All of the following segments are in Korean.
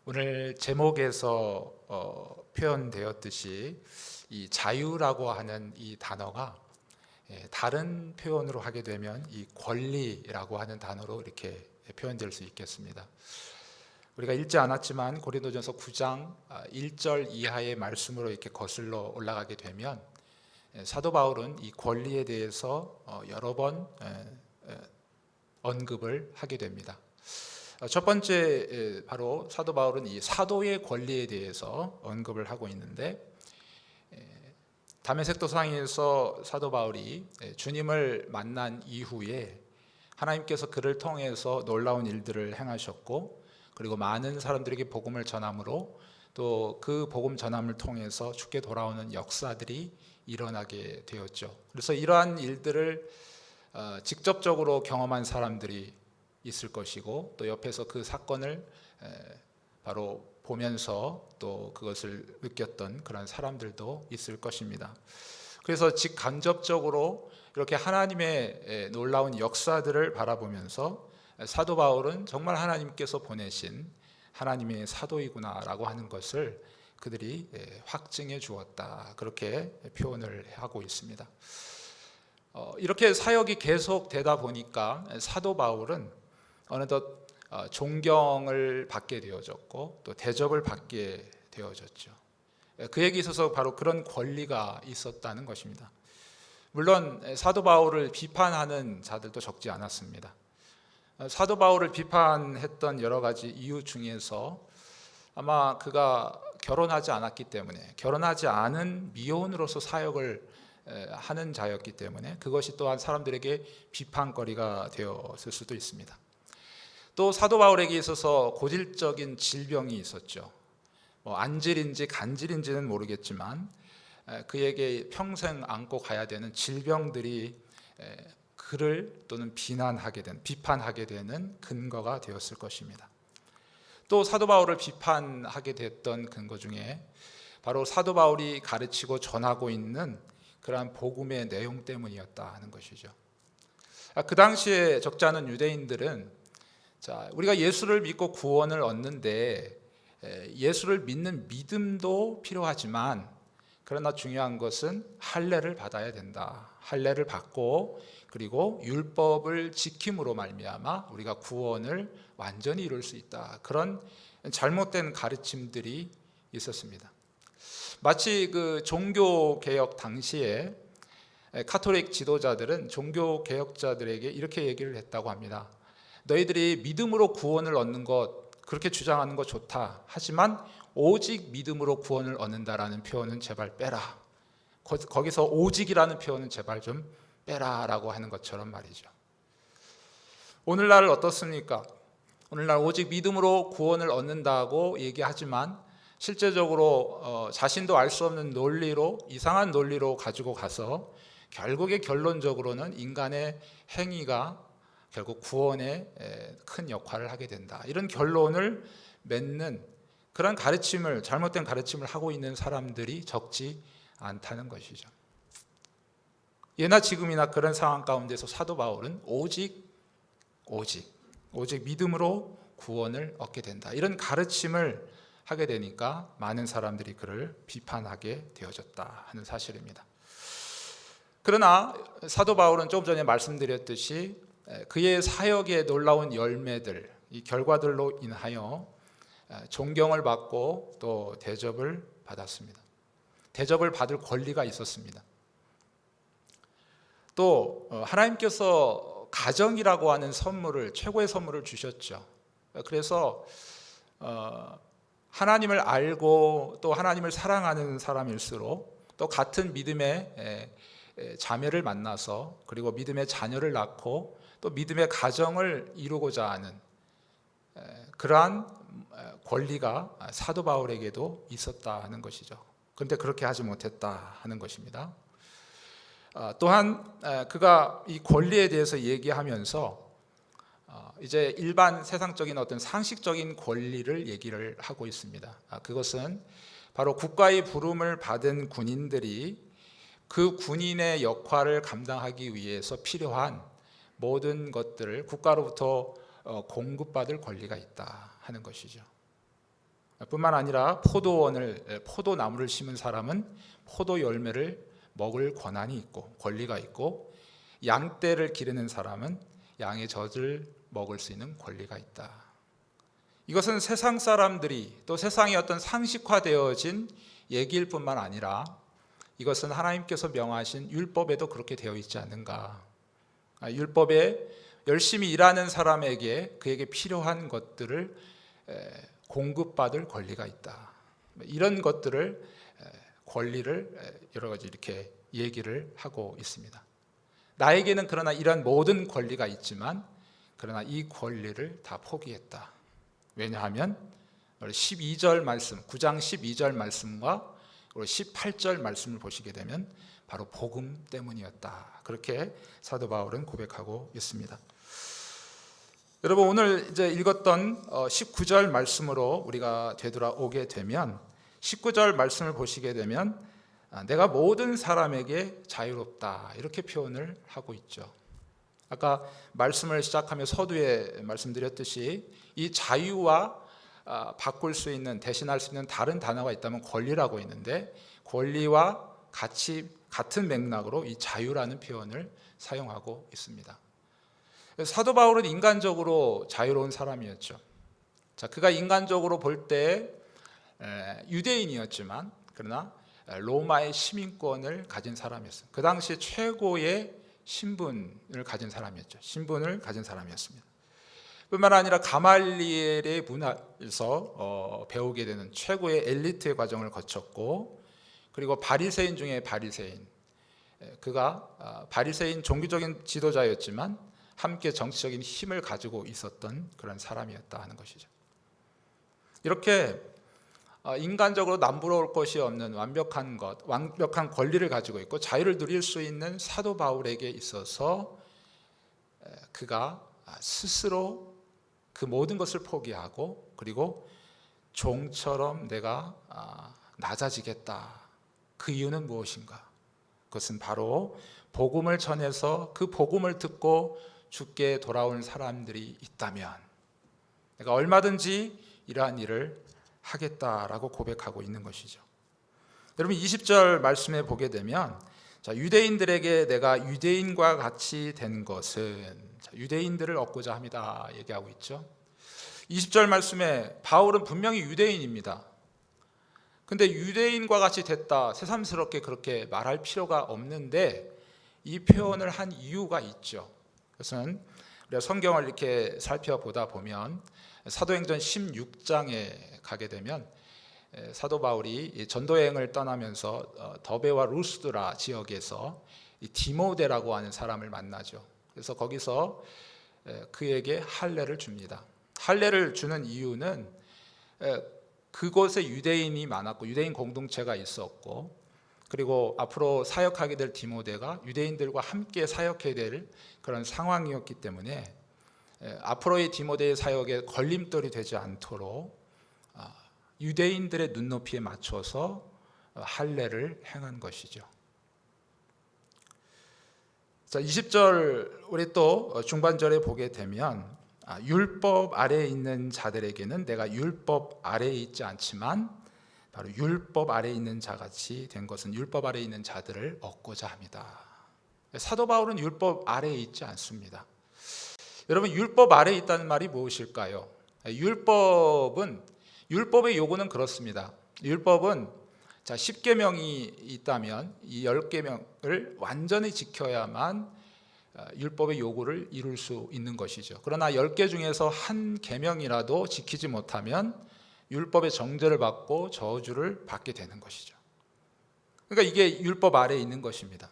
오늘 제목에서 표현되었듯이 이 자유라고 하는 이 단어가 다른 표현으로 하게 되면 이 권리라고 하는 단어로 이렇게 표현될 수 있겠습니다. 우리가 읽지 않았지만 고린도전서 9장 1절 이하의 말씀으로 이렇게 거슬러 올라가게 되면 사도 바울은 이 권리에 대해서 여러 번 언급을 하게 됩니다. 첫 번째 바로 사도 바울은 이 사도의 권리에 대해서 언급을 하고 있는데, 다메섹 도상에서 사도 바울이 주님을 만난 이후에 하나님께서 그를 통해서 놀라운 일들을 행하셨고, 그리고 많은 사람들에게 복음을 전함으로 또 그 복음 전함을 통해서 주께 돌아오는 역사들이 일어나게 되었죠. 그래서 이러한 일들을 직접적으로 경험한 사람들이 있을 것이고, 또 옆에서 그 사건을 바로 보면서 또 그것을 느꼈던 그런 사람들도 있을 것입니다. 그래서 직간접적으로 이렇게 하나님의 놀라운 역사들을 바라보면서 사도 바울은 정말 하나님께서 보내신 하나님의 사도이구나라고 하는 것을 그들이 확증해 주었다, 그렇게 표현을 하고 있습니다. 이렇게 사역이 계속되다 보니까 사도 바울은 어느덧 존경을 받게 되어졌고 또 대접을 받게 되어졌죠. 그에게 있어서 바로 그런 권리가 있었다는 것입니다. 물론 사도 바울을 비판하는 자들도 적지 않았습니다. 사도 바울을 비판했던 여러 가지 이유 중에서 아마 그가 결혼하지 않았기 때문에, 결혼하지 않은 미혼으로서 사역을 하는 자였기 때문에 그것이 또한 사람들에게 비판거리가 되었을 수도 있습니다. 또 사도 바울에게 있어서 고질적인 질병이 있었죠. 안질인지 간질인지는 모르겠지만 그에게 평생 안고 가야 되는 질병들이 그를 또는 비판하게 되는 근거가 되었을 것입니다. 또 사도 바울을 비판하게 됐던 근거 중에 바로 사도 바울이 가르치고 전하고 있는 그러한 복음의 내용 때문이었다 하는 것이죠. 그 당시에 적지 않은 유대인들은 우리가 예수를 믿고 구원을 얻는데 예수를 믿는 믿음도 필요하지만, 그러나 중요한 것은 할례를 받아야 된다. 할례를 받고 그리고 율법을 지킴으로 말미암아 우리가 구원을 완전히 이룰 수 있다. 그런 잘못된 가르침들이 있었습니다. 마치 그 종교개혁 당시에 카톨릭 지도자들은 종교개혁자들에게 이렇게 얘기를 했다고 합니다. 너희들이 믿음으로 구원을 얻는 것, 그렇게 주장하는 것 좋다. 하지만 오직 믿음으로 구원을 얻는다라는 표현은 제발 빼라. 거기서 오직이라는 표현은 제발 좀 빼라라고 하는 것처럼 말이죠. 오늘날 어떻습니까? 오늘날 오직 믿음으로 구원을 얻는다고 얘기하지만 실제적으로 자신도 알 수 없는 논리로, 이상한 논리로 가지고 가서 결국에 결론적으로는 인간의 행위가 결국 구원에 큰 역할을 하게 된다, 이런 결론을 맺는 그런 가르침을, 잘못된 가르침을 하고 있는 사람들이 적지 않다는 것이죠. 예나 지금이나 그런 상황 가운데서 사도 바울은 오직 믿음으로 구원을 얻게 된다, 이런 가르침을 하게 되니까 많은 사람들이 그를 비판하게 되어졌다 하는 사실입니다. 그러나 사도 바울은 조금 전에 말씀드렸듯이 그의 사역의 놀라운 열매들, 이 결과들로 인하여 존경을 받고 또 대접을 받았습니다. 대접을 받을 권리가 있었습니다. 또 하나님께서 가정이라고 하는 선물을, 최고의 선물을 주셨죠. 그래서 하나님을 알고 또 하나님을 사랑하는 사람일수록 또 같은 믿음의 자매를 만나서 그리고 믿음의 자녀를 낳고 또 믿음의 가정을 이루고자 하는 그러한 권리가 사도 바울에게도 있었다 하는 것이죠. 그런데 그렇게 하지 못했다 하는 것입니다. 또한 그가 이 권리에 대해서 얘기하면서 이제 일반 세상적인 어떤 상식적인 권리를 얘기를 하고 있습니다. 그것은 바로 국가의 부름을 받은 군인들이 그 군인의 역할을 감당하기 위해서 필요한 모든 것들을 국가로부터 공급받을 권리가 있다 하는 것이죠. 뿐만 아니라 포도나무를 심은 사람은 포도 열매를 먹을 권한이 있고 권리가 있고, 양떼를 기르는 사람은 양의 젖을 먹을 수 있는 권리가 있다. 이것은 세상 사람들이 또 세상의 어떤 상식화되어진 얘기일 뿐만 아니라 이것은 하나님께서 명하신 율법에도 그렇게 되어 있지 않는가. 율법에 열심히 일하는 사람에게 그에게 필요한 것들을 공급받을 권리가 있다. 이런 것들을 권리를 여러 가지 이렇게 얘기를 하고 있습니다. 나에게는 그러나 이런 모든 권리가 있지만 그러나 이 권리를 다 포기했다. 왜냐하면 12절 말씀, 9장 12절 말씀과 18절 말씀을 보시게 되면 바로 복음 때문이었다. 그렇게 사도 바울은 고백하고 있습니다. 여러분, 오늘 이제 읽었던 19절 말씀으로 우리가 되돌아오게 되면 19절 말씀을 보시게 되면 내가 모든 사람에게 자유롭다 이렇게 표현을 하고 있죠. 아까 말씀을 시작하며 서두에 말씀드렸듯이 이 자유와 바꿀 수 있는, 대신할 수 있는 다른 단어가 있다면 권리라고 있는데, 권리와 같은 맥락으로 이 자유라는 표현을 사용하고 있습니다. 사도 바울은 인간적으로 자유로운 사람이었죠. 그가 인간적으로 볼 때 유대인이었지만 그러나 로마의 시민권을 가진 사람이었어요. 그 당시 최고의 신분을 가진 사람이었죠. 신분을 가진 사람이었습니다. 뿐만 아니라 가말리엘의 문화에서 배우게 되는 최고의 엘리트의 과정을 거쳤고, 그리고 바리새인 중에 바리새인, 그가 바리새인 종교적인 지도자였지만 함께 정치적인 힘을 가지고 있었던 그런 사람이었다 하는 것이죠. 이렇게 인간적으로 남부러울 것이 없는 완벽한 권리를 가지고 있고 자유를 누릴 수 있는 사도 바울에게 있어서 그가 스스로 그 모든 것을 포기하고, 그리고 종처럼 내가 낮아지겠다. 그 이유는 무엇인가? 그것은 바로 복음을 전해서 그 복음을 듣고 죽게 돌아온 사람들이 있다면 내가 얼마든지 이러한 일을 하겠다라고 고백하고 있는 것이죠. 여러분, 20절 말씀에 보게 되면 유대인들에게 내가 유대인과 같이 된 것은, 유대인들을 얻고자 합니다 얘기하고 있죠. 20절 말씀에 바울은 분명히 유대인입니다. 근데 유대인과 같이 됐다, 새삼스럽게 그렇게 말할 필요가 없는데 이 표현을 한 이유가 있죠. 그것은 우리가 성경을 이렇게 살펴보다 보면 사도행전 16장에 가게 되면 사도 바울이 전도여행을 떠나면서 더베와 루스드라 지역에서 디모데라고 하는 사람을 만나죠. 그래서 거기서 그에게 할례를 줍니다. 할례를 주는 이유는 그곳에 유대인이 많았고 유대인 공동체가 있었고, 그리고 앞으로 사역하게 될 디모데가 유대인들과 함께 사역해야 될 그런 상황이었기 때문에 앞으로의 디모데의 사역에 걸림돌이 되지 않도록 유대인들의 눈높이에 맞춰서 할례를 행한 것이죠. 자, 20절 우리 또 중반절에 보게 되면 율법 아래에 있는 자들에게는 내가 율법 아래에 있지 않지만 바로 율법 아래에 있는 자같이 된 것은 율법 아래에 있는 자들을 얻고자 합니다. 사도 바울은 율법 아래에 있지 않습니다. 여러분, 율법 아래에 있다는 말이 무엇일까요? 율법의 요구는 그렇습니다. 율법은 10계명이 있다면 이 10계명을 완전히 지켜야만 율법의 요구를 이룰 수 있는 것이죠. 그러나 10개 중에서 한 계명이라도 지키지 못하면 율법의 정죄를 받고 저주를 받게 되는 것이죠. 그러니까 이게 율법 아래에 있는 것입니다.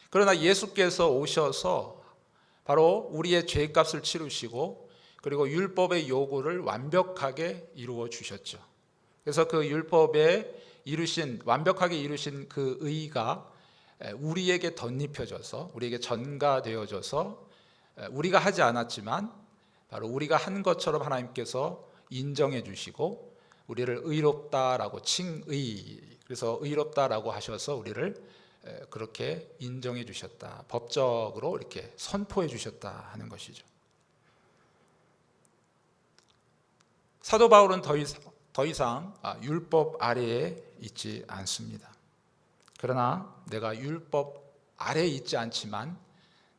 그러나 예수께서 오셔서 바로 우리의 죄값을 치르시고 그리고 율법의 요구를 완벽하게 이루어 주셨죠. 그래서 그 율법에 완벽하게 이루신 그 의가 우리에게 덧입혀져서, 우리에게 전가되어져서 우리가 하지 않았지만 바로 우리가 한 것처럼 하나님께서 인정해 주시고 우리를 의롭다라고 그래서 의롭다라고 하셔서 우리를 그렇게 인정해 주셨다, 법적으로 이렇게 선포해 주셨다 하는 것이죠. 사도 바울은 더 이상 더 이상 율법 아래에 있지 않습니다. 그러나 내가 율법 아래에 있지 않지만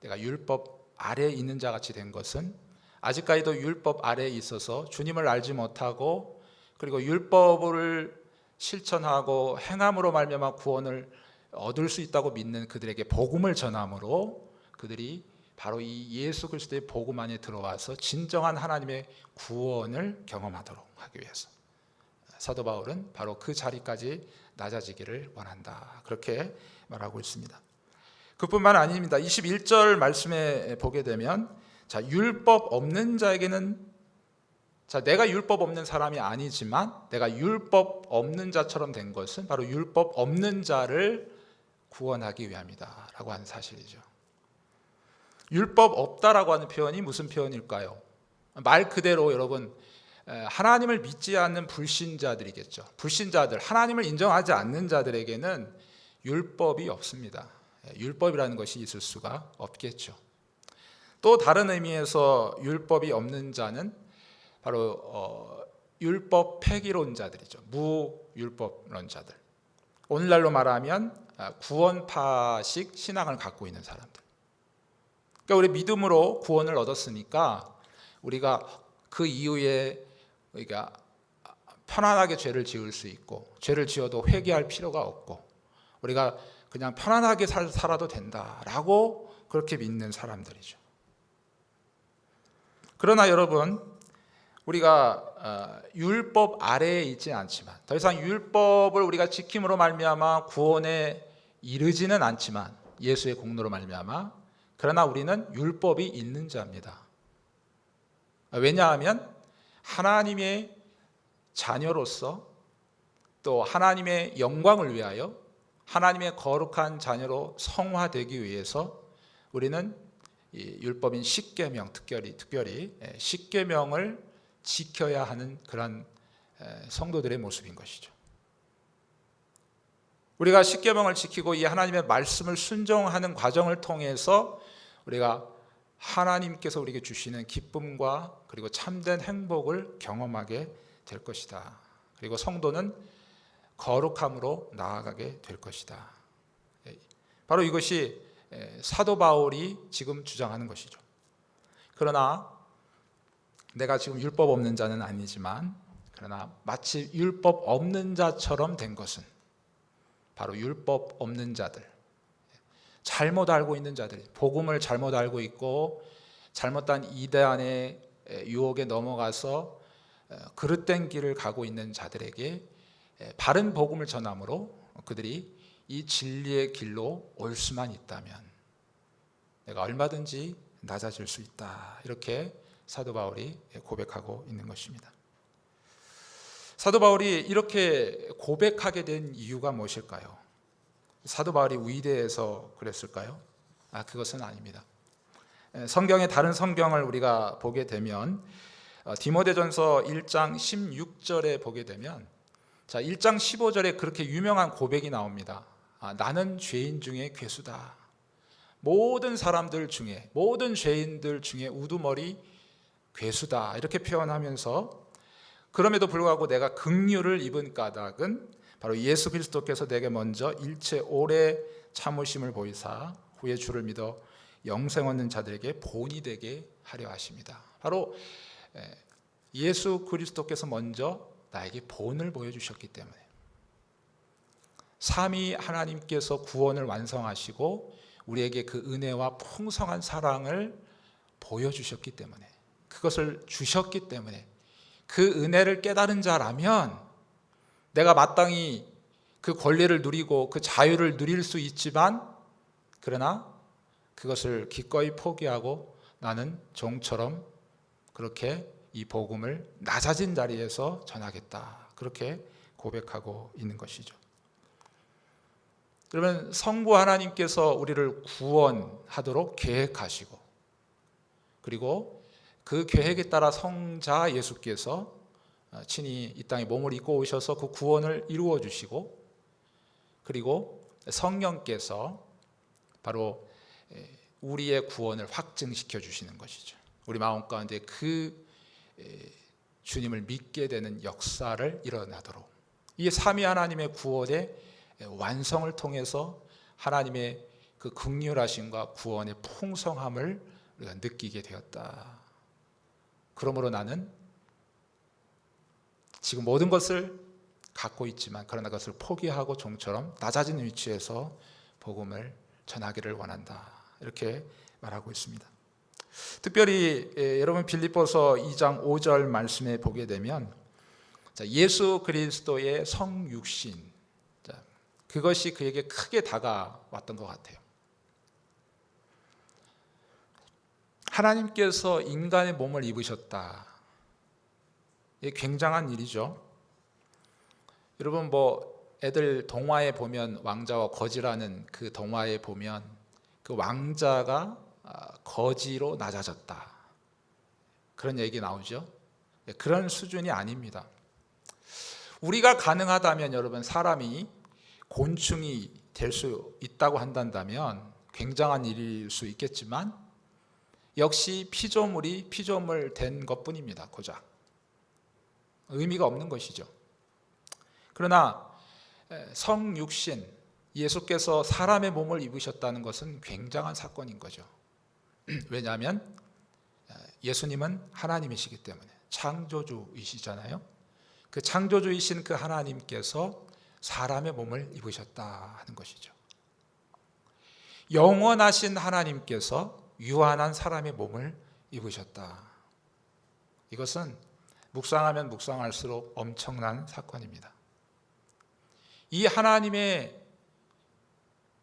내가 율법 아래에 있는 자 같이 된 것은 아직까지도 율법 아래에 있어서 주님을 알지 못하고 그리고 율법을 실천하고 행함으로 말미암아 구원을 얻을 수 있다고 믿는 그들에게 복음을 전함으로 그들이 바로 이 예수 그리스도의 복음 안에 들어와서 진정한 하나님의 구원을 경험하도록 하기 위해서 사도 바울은 바로 그 자리까지 낮아지기를 원한다. 그렇게 말하고 있습니다. 그뿐만 아닙니다. 21절 말씀에 보게 되면 율법 없는 자에게는 내가 율법 없는 사람이 아니지만 내가 율법 없는 자처럼 된 것은 바로 율법 없는 자를 구원하기 위함이다 라고 하는 사실이죠. 율법 없다라고 하는 표현이 무슨 표현일까요? 말 그대로 여러분 하나님을 믿지 않는 불신자들이겠죠. 불신자들, 하나님을 인정하지 않는 자들에게는 율법이 없습니다. 율법이라는 것이 있을 수가 없겠죠. 또 다른 의미에서 율법이 없는 자는 바로 율법 폐기론자들이죠. 무율법론자들. 오늘날로 말하면 구원파식 신앙을 갖고 있는 사람들. 그러니까 우리 믿음으로 구원을 얻었으니까 우리가 그 이후에 우리가 편안하게 죄를 지을 수 있고 죄를 지어도 회개할 필요가 없고 우리가 그냥 편안하게 살아도 된다라고 그렇게 믿는 사람들이죠. 그러나 여러분 우리가 율법 아래에 있지 않지만 더 이상 율법을 우리가 지킴으로 말미암아 구원에 이르지는 않지만 예수의 공로로 말미암아 그러나 우리는 율법이 있는 자입니다. 왜냐하면 하나님의 자녀로서 또 하나님의 영광을 위하여 하나님의 거룩한 자녀로 성화되기 위해서 우리는 이 율법인 십계명 특별히 십계명을 지켜야 하는 그런 성도들의 모습인 것이죠. 우리가 십계명을 지키고 이 하나님의 말씀을 순종하는 과정을 통해서 우리가 하나님께서 우리에게 주시는 기쁨과 그리고 참된 행복을 경험하게 될 것이다. 그리고 성도는 거룩함으로 나아가게 될 것이다. 바로 이것이 사도 바울이 지금 주장하는 것이죠. 그러나 내가 지금 율법 없는 자는 아니지만 그러나 마치 율법 없는 자처럼 된 것은 바로 율법 없는 자들, 잘못 알고 있는 자들, 복음을 잘못 알고 있고 잘못된 이단의 유혹에 넘어가서 그릇된 길을 가고 있는 자들에게 바른 복음을 전함으로 그들이 이 진리의 길로 올 수만 있다면 내가 얼마든지 낮아질 수 있다. 이렇게 사도 바울이 고백하고 있는 것입니다. 사도 바울이 이렇게 고백하게 된 이유가 무엇일까요? 사도 바울이 위대해서 그랬을까요? 그것은 아닙니다. 성경의 다른 성경을 우리가 보게 되면 디모데전서 1장 16절에 보게 되면 1장 15절에 그렇게 유명한 고백이 나옵니다. 나는 죄인 중에 괴수다. 모든 사람들 중에 모든 죄인들 중에 우두머리 괴수다 이렇게 표현하면서 그럼에도 불구하고 내가 긍휼을 입은 까닭은 바로 예수 그리스도께서 내게 먼저 일체 오래 참으심을 보이사 후에 주를 믿어 영생 얻는 자들에게 본이 되게 하려 하십니다. 바로 예수 그리스도께서 먼저 나에게 본을 보여주셨기 때문에 삼위 하나님께서 구원을 완성하시고 우리에게 그 은혜와 풍성한 사랑을 보여주셨기 때문에 그것을 주셨기 때문에 그 은혜를 깨달은 자라면 내가 마땅히 그 권리를 누리고 그 자유를 누릴 수 있지만 그러나 그것을 기꺼이 포기하고 나는 종처럼 그렇게 이 복음을 낮아진 자리에서 전하겠다. 그렇게 고백하고 있는 것이죠. 그러면 성부 하나님께서 우리를 구원하도록 계획하시고 그리고 그 계획에 따라 성자 예수께서 친히 이 땅에 몸을 입고 오셔서 그 구원을 이루어 주시고 그리고 성령께서 바로 우리의 구원을 확증시켜 주시는 것이죠. 우리 마음 가운데 그 주님을 믿게 되는 역사를 일어나도록, 이 삼위 하나님의 구원의 완성을 통해서 하나님의 그 긍휼하심과 구원의 풍성함을 우리가 느끼게 되었다. 그러므로 나는 지금 모든 것을 갖고 있지만 그러나 그것을 포기하고 종처럼 낮아진 위치에서 복음을 전하기를 원한다. 이렇게 말하고 있습니다. 특별히 여러분 빌립보서 2장 5절 말씀에 보게 되면 예수 그리스도의 성육신, 그것이 그에게 크게 다가왔던 것 같아요. 하나님께서 인간의 몸을 입으셨다. 이게 굉장한 일이죠. 여러분 애들 동화에 보면 왕자와 거지라는 그 동화에 보면 그 왕자가 거지로 낮아졌다, 그런 얘기 나오죠. 그런 수준이 아닙니다. 우리가 가능하다면 여러분 사람이 곤충이 될 수 있다고 한다면 굉장한 일일 수 있겠지만 역시 피조물이 피조물 된 것뿐입니다. 고작 의미가 없는 것이죠. 그러나 성육신, 예수께서 사람의 몸을 입으셨다는 것은 굉장한 사건인 거죠. 왜냐하면 예수님은 하나님이시기 때문에, 창조주이시잖아요. 그 창조주이신 그 하나님께서 사람의 몸을 입으셨다 하는 것이죠. 영원하신 하나님께서 유한한 사람의 몸을 입으셨다. 이것은 묵상하면 묵상할수록 엄청난 사건입니다. 이 하나님의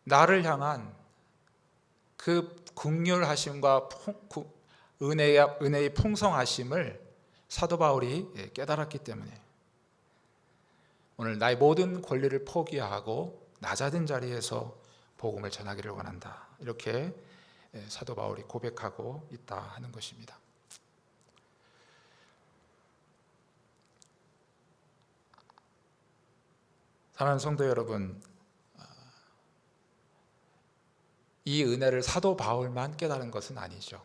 나를 향한 그 긍휼하심과 은혜의 풍성하심을 사도 바울이 깨달았기 때문에 오늘 나의 모든 권리를 포기하고 낮아진 자리에서 복음을 전하기를 원한다. 이렇게 사도 바울이 고백하고 있다 하는 것입니다. 사랑하는 성도 여러분, 이 은혜를 사도 바울만 깨달은 것은 아니죠.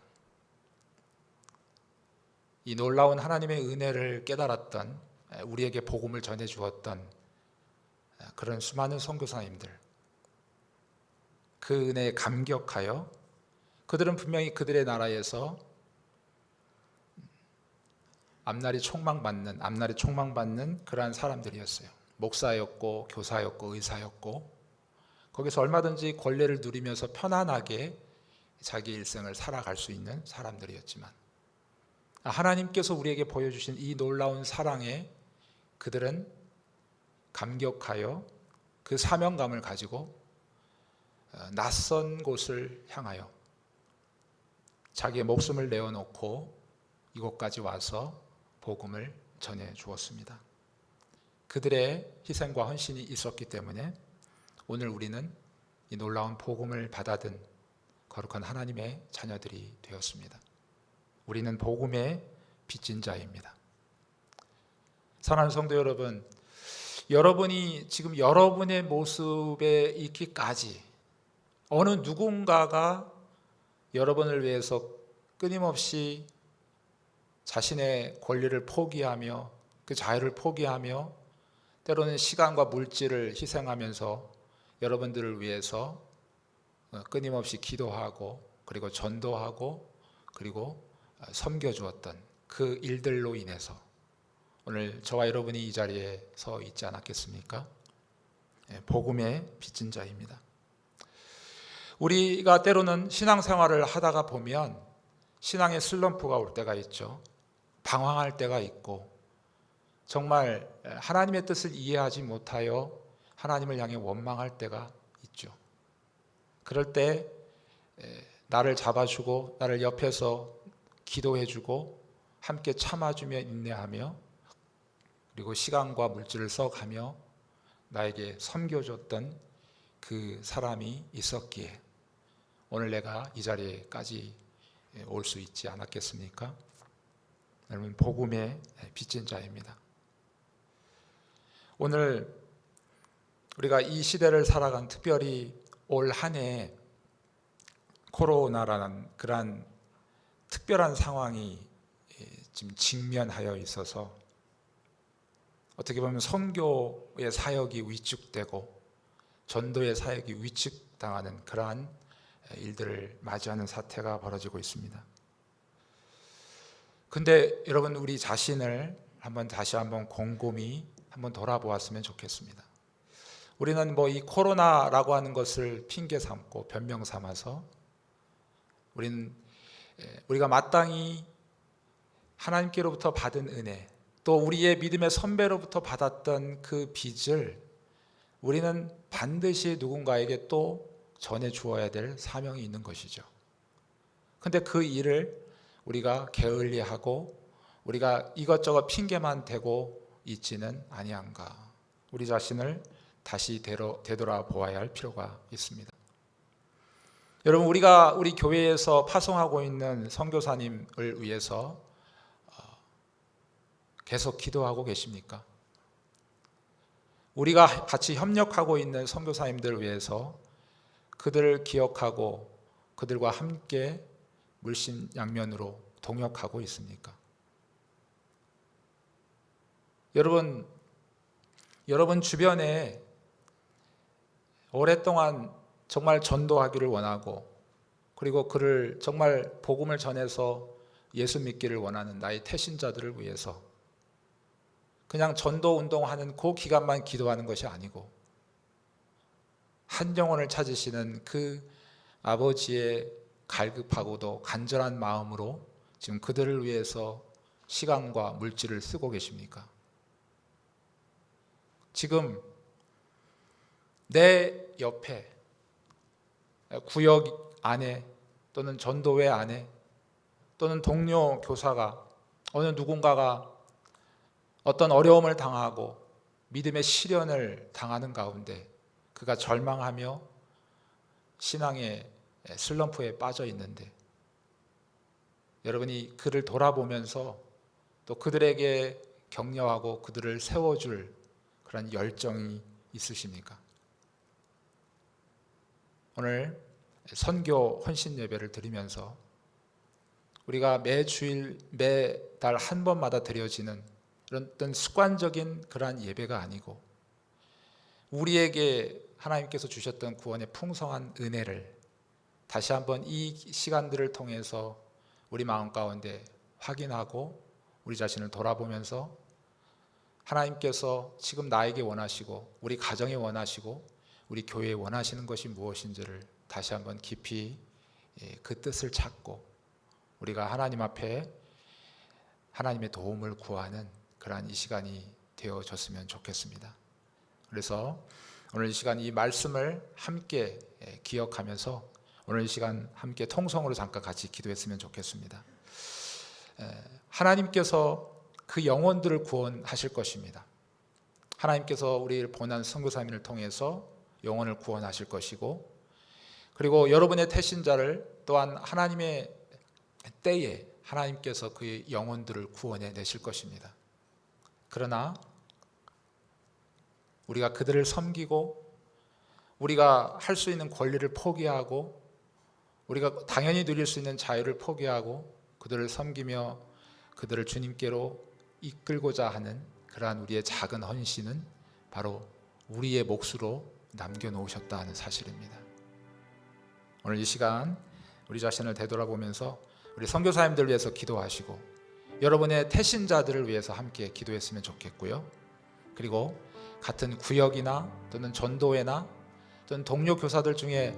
이 놀라운 하나님의 은혜를 깨달았던, 우리에게 복음을 전해 주었던 그런 수많은 선교사님들, 그 은혜에 감격하여 그들은 분명히 그들의 나라에서 앞날이 촉망받는 그러한 사람들이었어요. 목사였고 교사였고 의사였고 거기서 얼마든지 권리를 누리면서 편안하게 자기 일생을 살아갈 수 있는 사람들이었지만 하나님께서 우리에게 보여주신 이 놀라운 사랑에 그들은 감격하여 그 사명감을 가지고 낯선 곳을 향하여 자기의 목숨을 내어놓고 이곳까지 와서 복음을 전해 주었습니다. 그들의 희생과 헌신이 있었기 때문에 오늘 우리는 이 놀라운 복음을 받아든 거룩한 하나님의 자녀들이 되었습니다. 우리는 복음의 빚진 자입니다. 사랑하는 성도 여러분, 여러분이 지금 여러분의 모습에 있기까지 어느 누군가가 여러분을 위해서 끊임없이 자신의 권리를 포기하며 그 자유를 포기하며 때로는 시간과 물질을 희생하면서 여러분들을 위해서 끊임없이 기도하고 그리고 전도하고 그리고 섬겨주었던 그 일들로 인해서 오늘 저와 여러분이 이 자리에 서 있지 않았겠습니까? 복음의 빚진 자입니다. 우리가 때로는 신앙생활을 하다가 보면 신앙의 슬럼프가 올 때가 있죠. 방황할 때가 있고 정말 하나님의 뜻을 이해하지 못하여 하나님을 향해 원망할 때가 있죠. 그럴 때 나를 잡아주고 나를 옆에서 기도해주고 함께 참아주며 인내하며 그리고 시간과 물질을 써가며 나에게 섬겨줬던 그 사람이 있었기에 오늘 내가 이 자리에까지 올 수 있지 않았겠습니까? 여러분, 복음의 빚진 자입니다. 오늘 우리가 이 시대를 살아간 특별히 올 한 해 코로나라는 그러한 특별한 상황이 지금 직면하여 있어서 어떻게 보면 선교의 사역이 위축되고 전도의 사역이 위축당하는 그러한 일들을 맞이하는 사태가 벌어지고 있습니다. 근데 여러분, 우리 자신을 다시 한번 곰곰이 한번 돌아보았으면 좋겠습니다. 우리는 이 코로나라고 하는 것을 핑계 삼고 변명 삼아서 우리가 마땅히 하나님께로부터 받은 은혜, 또 우리의 믿음의 선배로부터 받았던 그 빚을 우리는 반드시 누군가에게 또 전해 주어야 될 사명이 있는 것이죠. 근데 그 일을 우리가 게을리하고 우리가 이것저것 핑계만 대고 있지는 아니한가. 우리 자신을 다시 되돌아보아야 할 필요가 있습니다. 여러분, 우리가 우리 교회에서 파송하고 있는 선교사님을 위해서 계속 기도하고 계십니까? 우리가 같이 협력하고 있는 선교사님들을 위해서 그들을 기억하고 그들과 함께 물심양면으로 동역하고 있습니까? 여러분 주변에 오랫동안 정말 전도하기를 원하고 그리고 그를 정말 복음을 전해서 예수 믿기를 원하는 나의 태신자들을 위해서 그냥 전도 운동하는 그 기간만 기도하는 것이 아니고 한 영혼을 찾으시는 그 아버지의 갈급하고도 간절한 마음으로 지금 그들을 위해서 시간과 물질을 쓰고 계십니까? 지금 내 옆에 구역 안에 또는 전도회 안에 또는 동료 교사가 어느 누군가가 어떤 어려움을 당하고 믿음의 시련을 당하는 가운데 그가 절망하며 신앙의 슬럼프에 빠져 있는데 여러분이 그를 돌아보면서 또 그들에게 격려하고 그들을 세워줄 그런 열정이 있으십니까? 오늘 선교 헌신 예배를 드리면서 우리가 매주일 매달 한 번마다 드려지는 이런 어떤 습관적인 그러한 예배가 아니고 우리에게 하나님께서 주셨던 구원의 풍성한 은혜를 다시 한번 이 시간들을 통해서 우리 마음 가운데 확인하고 우리 자신을 돌아보면서 하나님께서 지금 나에게 원하시고 우리 가정에 원하시고 우리 교회에 원하시는 것이 무엇인지를 다시 한번 깊이 그 뜻을 찾고 우리가 하나님 앞에 하나님의 도움을 구하는 그러한 이 시간이 되어졌으면 좋겠습니다. 그래서 오늘 이 시간 이 말씀을 함께 기억하면서 오늘 이 시간 함께 통성으로 잠깐 같이 기도했으면 좋겠습니다. 하나님께서 그 영혼들을 구원하실 것입니다. 하나님께서 우리를 보낸 선교사님을 통해서 영혼을 구원하실 것이고 그리고 여러분의 태신자를 또한 하나님의 때에 하나님께서 그 영혼들을 구원해 내실 것입니다. 그러나 우리가 그들을 섬기고 우리가 할 수 있는 권리를 포기하고 우리가 당연히 누릴 수 있는 자유를 포기하고 그들을 섬기며 그들을 주님께로 이끌고자 하는 그러한 우리의 작은 헌신은 바로 우리의 몫으로 남겨놓으셨다 하는 사실입니다. 오늘 이 시간 우리 자신을 되돌아보면서 우리 선교사님들을 위해서 기도하시고 여러분의 태신자들을 위해서 함께 기도했으면 좋겠고요. 그리고 같은 구역이나 또는 전도회나 또는 동료 교사들 중에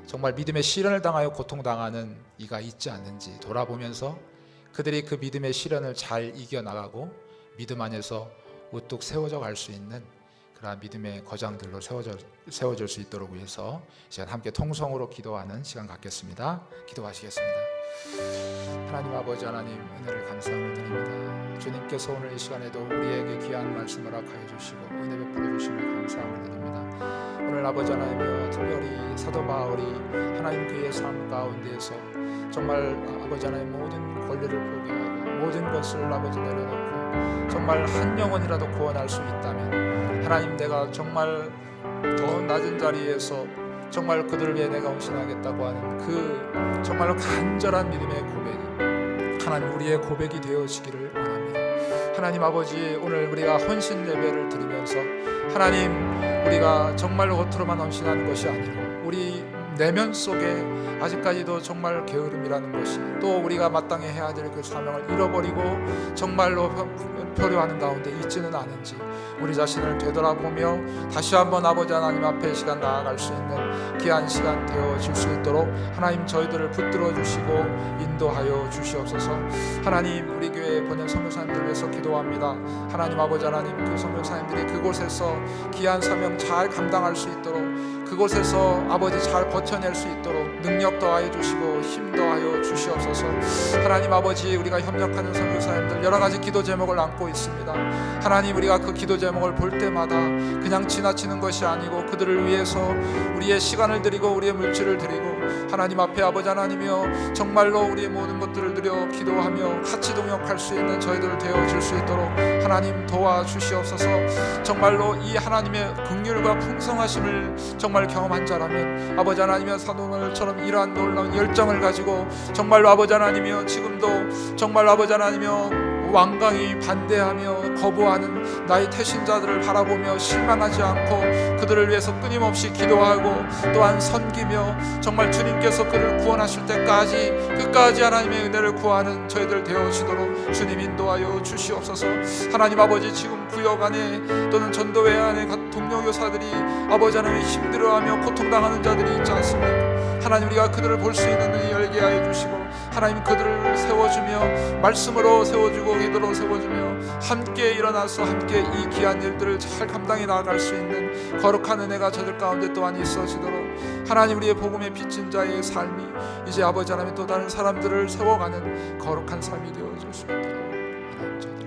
정말 믿음의 시련을 당하여 고통당하는 이가 있지 않는지 돌아보면서 그들이 그 믿음의 시련을 잘 이겨나가고 믿음 안에서 우뚝 세워져 갈 수 있는 그러한 믿음의 거장들로 세워질 수 있도록 위해서 시간 함께 통성으로 기도하는 시간 갖겠습니다. 기도하시겠습니다. 하나님 아버지 하나님 은혜를 감사함을 드립니다. 주님께서 오늘 이 시간에도 우리에게 귀한 말씀을 허락하여 주시고 은혜 베풀어 주심을 감사함을 드립니다. 오늘 아버지 하나님이여 특별히 사도 바울이 하나님 그의 삶 가운데에서 정말 아버지 하나님 모든 권리를 포기하고 모든 것을 아버지 내려놓고 정말 한 영혼이라도 구원할 수 있다면 하나님 내가 정말 더 낮은 자리에서 정말 그들을 위해 내가 헌신하겠다고 하는 그 정말로 간절한 믿음의 고백이 하나님 우리의 고백이 되어지기를 원합니다. 하나님 아버지, 오늘 우리가 헌신 예배를 드리면서 하나님, 우리가 정말로 겉으로만 헌신하는 것이 아니라 우리 내면 속에 아직까지도 정말 게으름이라는 것이, 또 우리가 마땅히 해야 될 그 사명을 잃어버리고 정말로 표류하는 가운데 있지는 않은지 우리 자신을 되돌아보며 다시 한번 아버지 하나님 앞에 시간 나아갈 수 있는 귀한 시간 되어질 수 있도록 하나님 저희들을 붙들어 주시고 인도하여 주시옵소서. 하나님, 우리 교회 번역 선교사님들 위해서 기도합니다. 하나님 아버지 하나님, 그 선교사님들이 그곳에서 귀한 사명 잘 감당할 수 있도록, 그곳에서 아버지 잘 버텨낼 수 있도록 능력 더하여 주시고 힘 더하여 주시옵소서. 하나님 아버지, 우리가 협력하는 선교사님들 여러 가지 기도 제목을 안고 있습니다. 하나님, 우리가 그 기도 제목을 볼 때마다 그냥 지나치는 것이 아니고 그들을 위해서 우리의 시간을 드리고 우리의 물질을 드리고 하나님 앞에 아버지 하나님이여 정말로 우리의 모든 것들을 드려 기도하며 같이 동역할 수 있는 저희들 되어질 수 있도록 하나님 도와주시옵소서. 정말로 이 하나님의 긍휼과 풍성하심을 정말 경험한 자라면 아버지 하나님이여 사도들처럼 이러한 놀라운 열정을 가지고 정말로 아버지 하나님이여 지금도 정말로 아버지 하나님이여 완강히 반대하며 거부하는 나의 태신자들을 바라보며 실망하지 않고 그들을 위해서 끊임없이 기도하고 또한 섬기며 정말 주님께서 그를 구원하실 때까지 끝까지 하나님의 은혜를 구하는 저희들 되어지도록 주님 인도하여 주시옵소서. 하나님 아버지, 지금 구역 안에 또는 전도회 안에 동료교사들이 아버지 하나님 힘들어하며 고통당하는 자들이 있지 않습니까? 하나님, 우리가 그들을 볼 수 있는 눈이 열게 하여 주시고 하나님 그들을 세워주며 말씀으로 세워주고 기도로 세워주며 함께 일어나서 함께 이 귀한 일들을 잘 감당해 나아갈 수 있는 거룩한 은혜가 저들 가운데 또한 있어지도록 하나님, 우리의 복음의 빚진 자의 삶이 이제 아버지 하나님 또 다른 사람들을 세워가는 거룩한 삶이 되어질 수 있도록 하나님 저희들